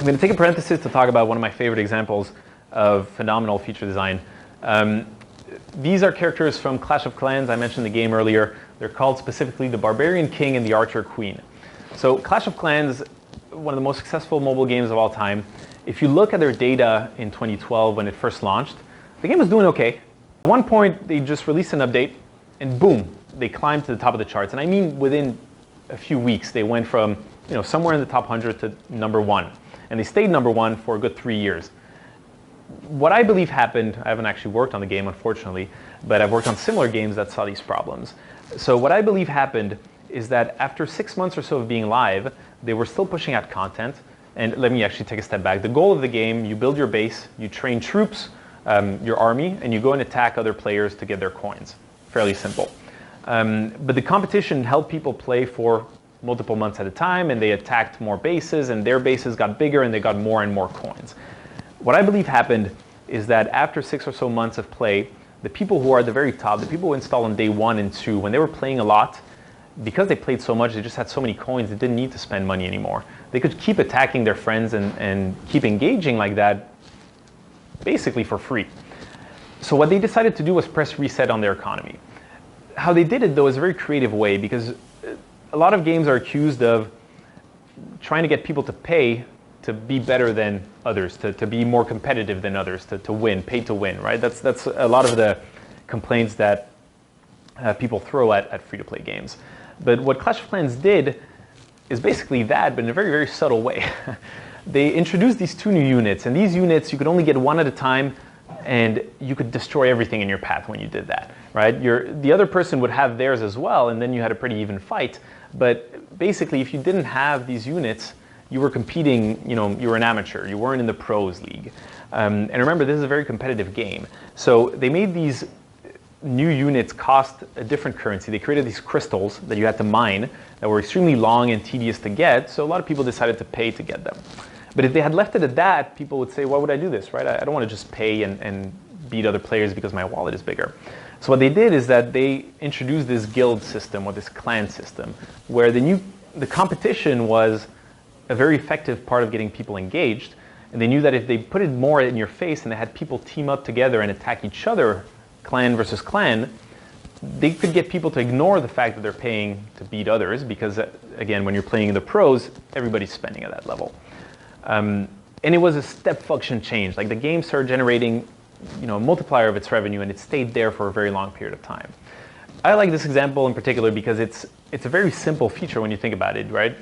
I'm going to take a parenthesis to talk about one of my favorite examples of phenomenal feature design. These are characters from Clash of Clans. I mentioned the game earlier. They're called specifically the Barbarian King and the Archer Queen. So Clash of Clans, one of the most successful mobile games of all time. If you look at their data in 2012 when it first launched, the game was doing okay. At one point, they just released an update, and boom, they climbed to the top of the charts. And I mean within a few weeks, they went from somewhere in the top 100 to #1. And they stayed #1 for a good 3 years. What I believe happened, I haven't actually worked on the game, unfortunately, but I've worked on similar games that saw these problems. So what I believe happened is that after 6 months or so of being live, they were still pushing out content. And let me actually take a step back. The goal of the game, you build your base, you train troops, your army, and you go and attack other players to get their coins. Fairly simple. But the competition helped people play for multiple months at a time, and they attacked more bases, and their bases got bigger, and they got more and more coins. What I believe happened is that after 6 or so months of play, the people who are at the very top, the people who install on day 1 and 2, when they were playing a lot, because they played so much, they just had so many coins, they didn't need to spend money anymore. They could keep attacking their friends and keep engaging like that, basically for free. So what they decided to do was press reset on their economy. How they did it, though, is a very creative way, because a lot of games are accused of trying to get people to pay to be better than others, to be more competitive than others, to win, pay to win, right? That's a lot of the complaints that people throw at free-to-play games. But what Clash of Clans did is basically that, but in a very, very subtle way. They introduced these 2 new units, and these units, you could only get 1 at a time, and you could destroy everything in your path when you did that, right? The other person would have theirs as well, and then you had a pretty even fight. But basically, if you didn't have these units, you were competing, you were an amateur. You weren't in the pros league. And remember, this is a very competitive game. So they made these new units cost a different currency. They created these crystals that you had to mine that were extremely long and tedious to get. So a lot of people decided to pay to get them. But if they had left it at that, people would say, why would I do this, right? I don't want to just pay and beat other players because my wallet is bigger. So what they did is that they introduced this guild system or this clan system where the competition was a very effective part of getting people engaged. And they knew that if they put it more in your face and they had people team up together and attack each other, clan versus clan, they could get people to ignore the fact that they're paying to beat others because, again, when you're playing in the pros, everybody's spending at that level. And it was a step function change. Like the game started generating a multiplier of its revenue, and it stayed there for a very long period of time. I like this example in particular because it's a very simple feature when you think about it, right?